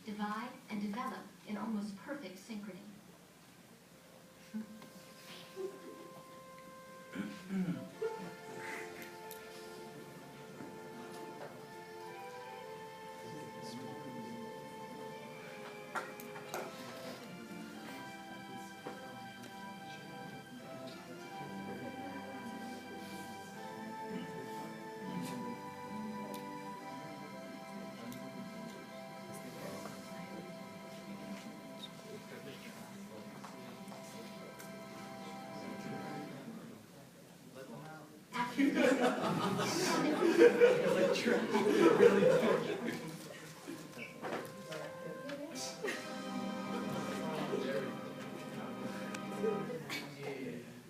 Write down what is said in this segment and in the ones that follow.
divide, and develop in almost perfect synchrony.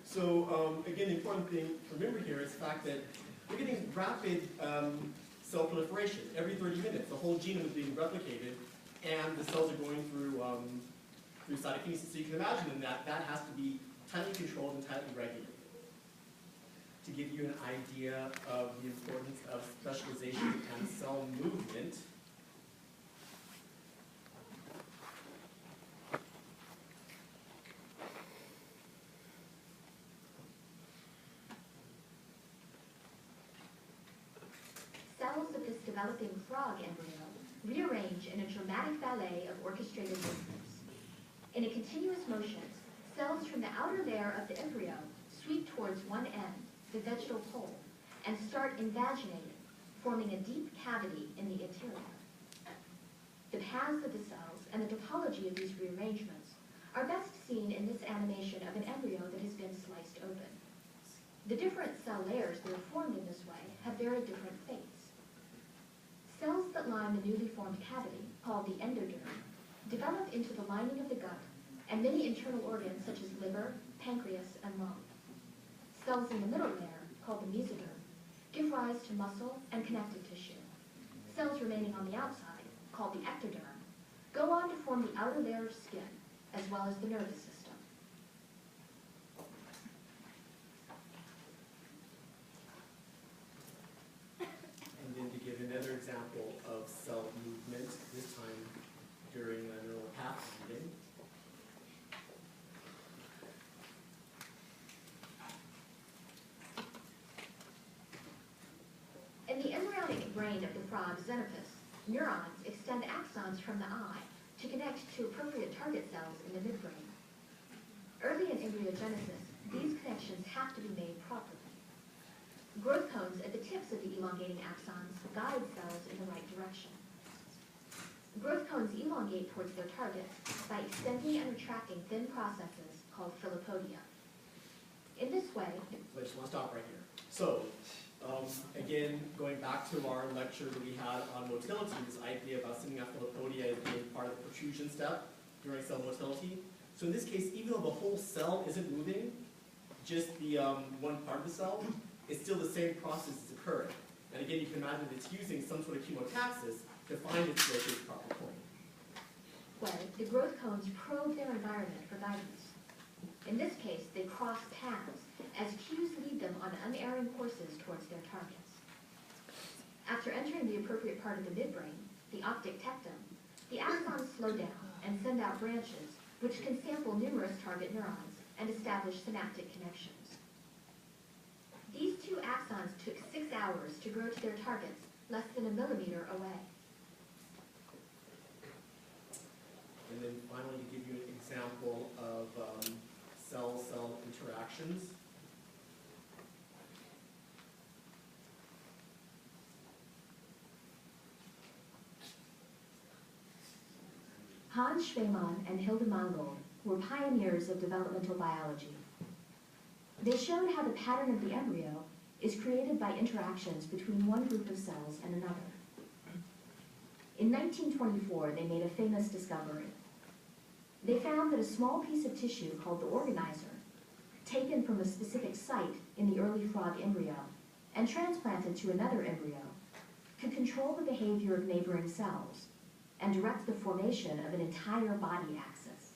So again, the important thing to remember here is the fact that we're getting rapid cell proliferation. Every 30 minutes, the whole genome is being replicated, and the cells are going through cytokinesis. So you can imagine that that has to be tightly controlled and tightly regulated. To give you an idea of the importance of specialization and cell movement, Cells of this developing frog embryo rearrange in a dramatic ballet of orchestrated movements. In a continuous motion, cells from the outer layer of the embryo sweep towards one end, the vegetal pole, and start invaginating, forming a deep cavity in the interior. The paths of the cells and the topology of these rearrangements are best seen in this animation of an embryo that has been sliced open. The different cell layers that are formed in this way have very different fates. Cells that line the newly formed cavity, called the endoderm, develop into the lining of the gut and many internal organs such as liver, pancreas, and lung. Cells in the middle layer, called the mesoderm, give rise to muscle and connective tissue. Cells remaining on the outside, called the ectoderm, go on to form the outer layer of skin, as well as the nervous system. and then to give another example of cell movement, this time during a neural path reading. In the embryonic brain of the frog Xenopus, neurons extend axons from the eye to connect to appropriate target cells in the midbrain. Early in embryogenesis, these connections have to be made properly. Growth cones at the tips of the elongating axons guide cells in the right direction. Growth cones elongate towards their targets by extending and retracting thin processes called filopodia. In this way, So I just want to stop right here. So, again, going back to our lecture that we had on motility, this idea about sending out filopodia as being part of the protrusion step during cell motility. So in this case, even though the whole cell isn't moving, just the one part of the cell, it's still the same process is occurring. And again, you can imagine that it's using some sort of chemotaxis to find its located proper point. well, the growth cones probe their environment for guidance. In this case, they cross paths as cues lead them on unerring courses towards their targets. After entering the appropriate part of the midbrain, the optic tectum, the axons slow down and send out branches which can sample numerous target neurons and establish synaptic connections. These two axons took 6 hours to grow to their targets less than a millimeter away. And then finally, to give you an example of cell-cell interactions. Hans Schwemann and Hilde Mangold were pioneers of developmental biology. They showed how the pattern of the embryo is created by interactions between one group of cells and another. In 1924, they made a famous discovery. They found that a small piece of tissue called the organizer, taken from a specific site in the early frog embryo and transplanted to another embryo, could control the behavior of neighboring cells and direct the formation of an entire body axis.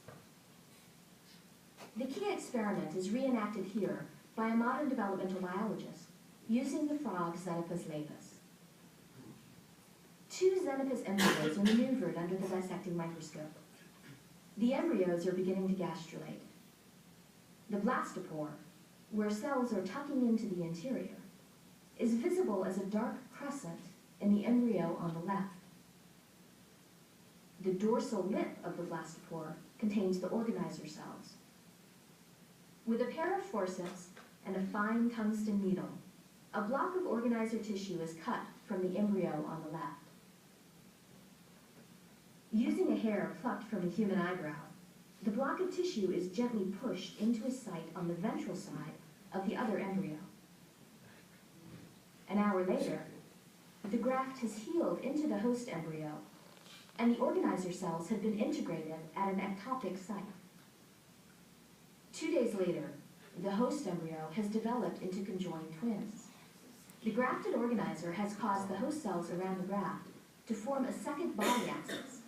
The key experiment is reenacted here by a modern developmental biologist using the frog Xenopus lepus. Two Xenopus embryos are maneuvered under the dissecting microscope. The embryos are beginning to gastrulate. The blastopore, where cells are tucking into the interior, is visible as a dark crescent in the embryo on the left. The dorsal lip of the blastopore contains the organizer cells. With a pair of forceps and a fine tungsten needle, a block of organizer tissue is cut from the embryo on the left. Using a hair plucked from a human eyebrow, the block of tissue is gently pushed into a site on the ventral side of the other embryo. An hour later, the graft has healed into the host embryo, and the organizer cells have been integrated at an ectopic site. 2 days later, the host embryo has developed into conjoined twins. The grafted organizer has caused the host cells around the graft to form a second body axis,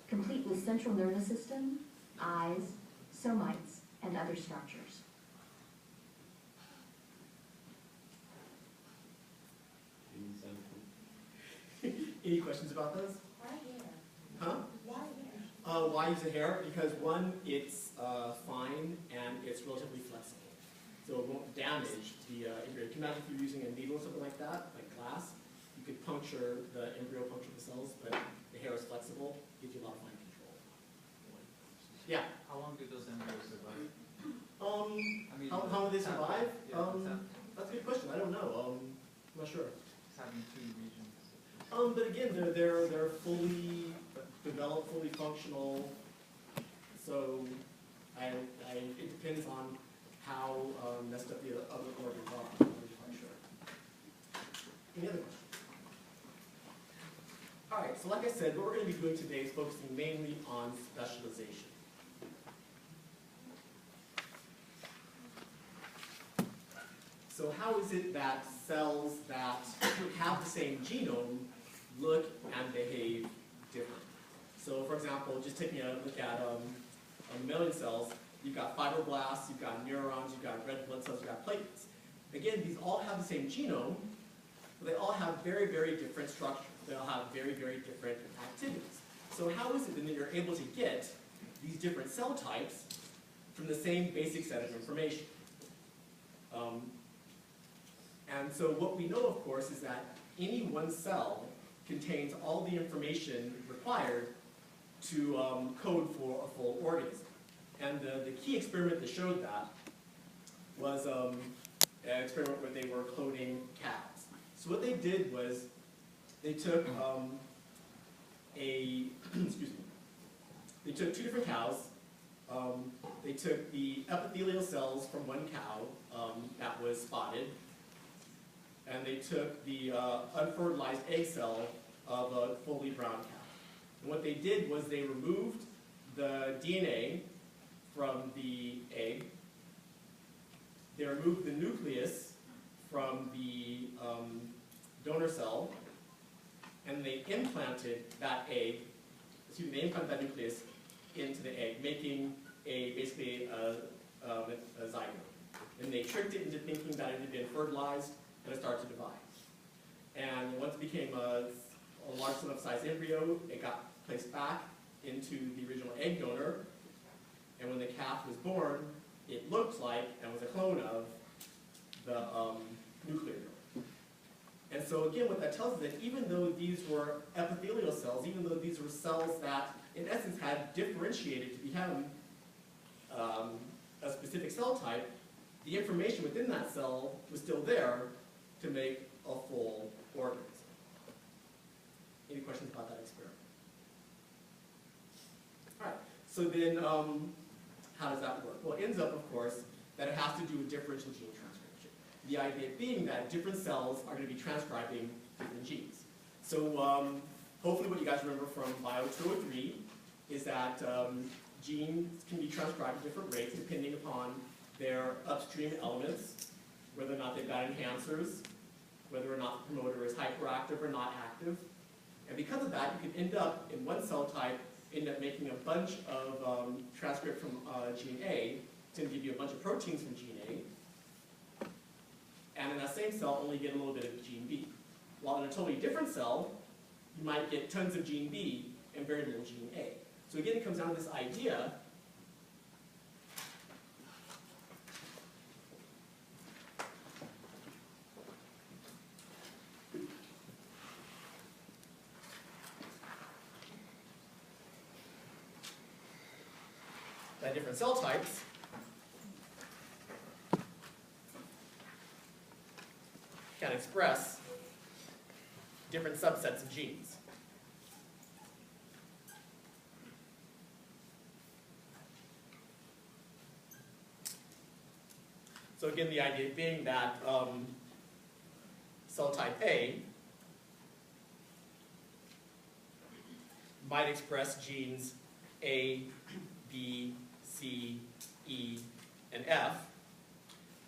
complete with central nervous system, eyes, somites, and other structures. Any questions about those? Why hair? Huh? Why hair? Why use a hair? Because one, it's fine and it's relatively flexible. So it won't damage the embryo. Can you imagine if you're using a needle or something like that, like glass? You could puncture the embryo, puncture the cells, but the hair is flexible, gives you a lot of fine control. Yeah? How long do those embryos survive? I mean, How will they survive? Yeah, That's a good question. I don't know. I'm not sure. it's having two regions. But again, they're fully developed, fully functional. So it depends on how messed up the other organs are. I'm not really quite sure. Any other questions? All right. So like I said, what we're going to be doing today is focusing mainly on specialization. So how is it that cells that have the same genome look and behave differently? So for example, just taking a look at mammalian cells, you've got fibroblasts, you've got neurons, you've got red blood cells, you've got platelets. Again, these all have the same genome, but they all have very, very different structures. They all have very, very different activities. So how is it then that you're able to get these different cell types from the same basic set of information? And so what we know, of course, is that any one cell contains all the information required to code for a full organism. And the key experiment that showed that was an experiment where they were cloning cows. So what they did was they took they took 2 different cows. They took the epithelial cells from one cow that was spotted, and they took the unfertilized egg cell of a fully brown cow. And what they did was they removed the DNA from the egg. They removed the nucleus from the donor cell, and they implanted that egg, they implanted that nucleus into the egg, making basically a zygote. And they tricked it into thinking that it had been fertilized, and it started to divide. And once it became a large enough size embryo, it got placed back into the original egg donor, and when the calf was born, it looked like and was a clone of the nuclear donor. And so again, what that tells us is that even though these were epithelial cells, even though these were cells that in essence had differentiated to become a specific cell type, the information within that cell was still there to make a full organism. Any questions about that experiment? All right, so then how does that work? Well, it ends up, of course, that it has to do with differential gene transcription. The idea being that different cells are going to be transcribing different genes. So hopefully what you guys remember from Bio 203 is that genes can be transcribed at different rates depending upon their upstream elements, whether or not they've got enhancers, whether or not the promoter is hyperactive or not active. And because of that, you can end up in one cell type, end up making a bunch of transcript from gene A, it's going to give you a bunch of proteins from gene A, and in that same cell only get a little bit of gene B. While in a totally different cell, you might get tons of gene B and very little gene A. So again, it comes down to this idea that different cell types can express different subsets of genes. So again, the idea being that cell type A might express genes A, B, C, E, and F,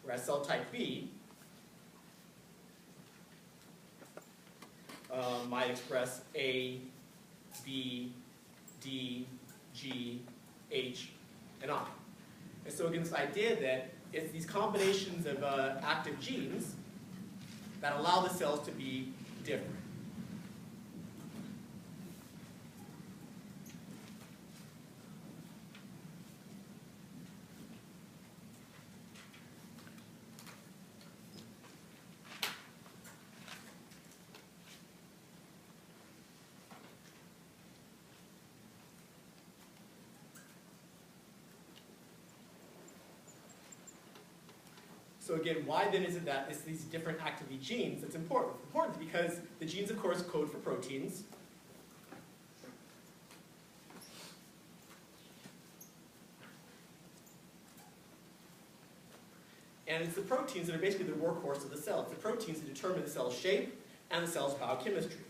whereas cell type B might express A, B, D, G, H, and I. And so again, this idea that it's these combinations of active genes that allow the cells to be different. So again, why then is it that it's these different activity genes that's important? It's important because the genes, of course, code for proteins. And it's the proteins that are basically the workhorse of the cell. It's the proteins that determine the cell's shape and the cell's biochemistry.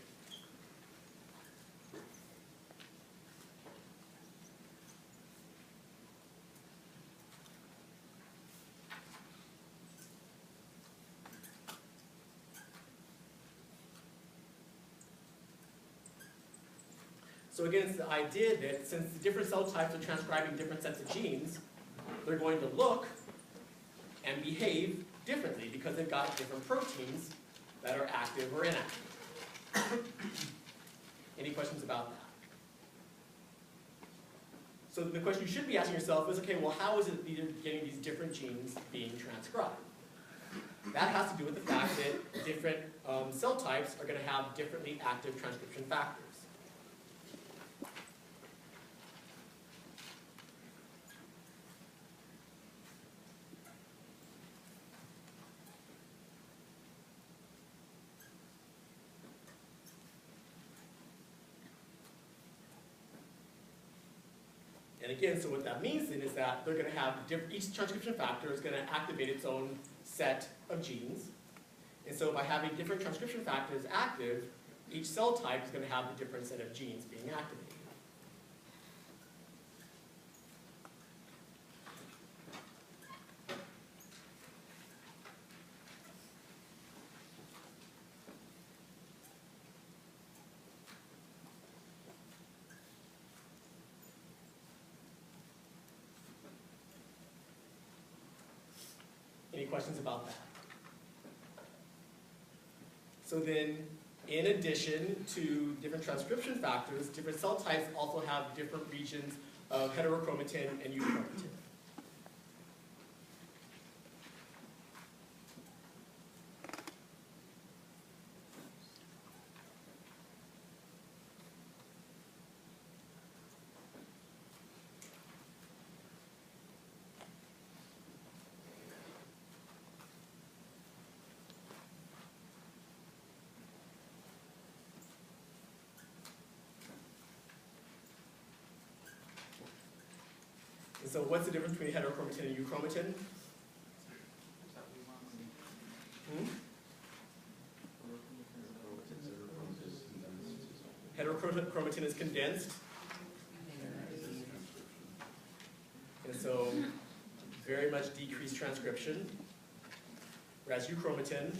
So again, it's the idea that since the different cell types are transcribing different sets of genes, they're going to look and behave differently because they've got different proteins that are active or inactive. Any questions about that? So the question you should be asking yourself is, okay, well, how is it that you're getting these different genes being transcribed? That has to do with the fact that different cell types are going to have differently active transcription factors. And again, so what that means then is that they're going to have, each transcription factor is going to activate its own set of genes. And so by having different transcription factors active, each cell type is going to have a different set of genes being activated. Any questions about that? So then, in addition to different transcription factors, different cell types also have different regions of heterochromatin and euchromatin. And so what's the difference between heterochromatin and euchromatin? Heterochromatin is condensed. And so very much decreased transcription. Whereas euchromatin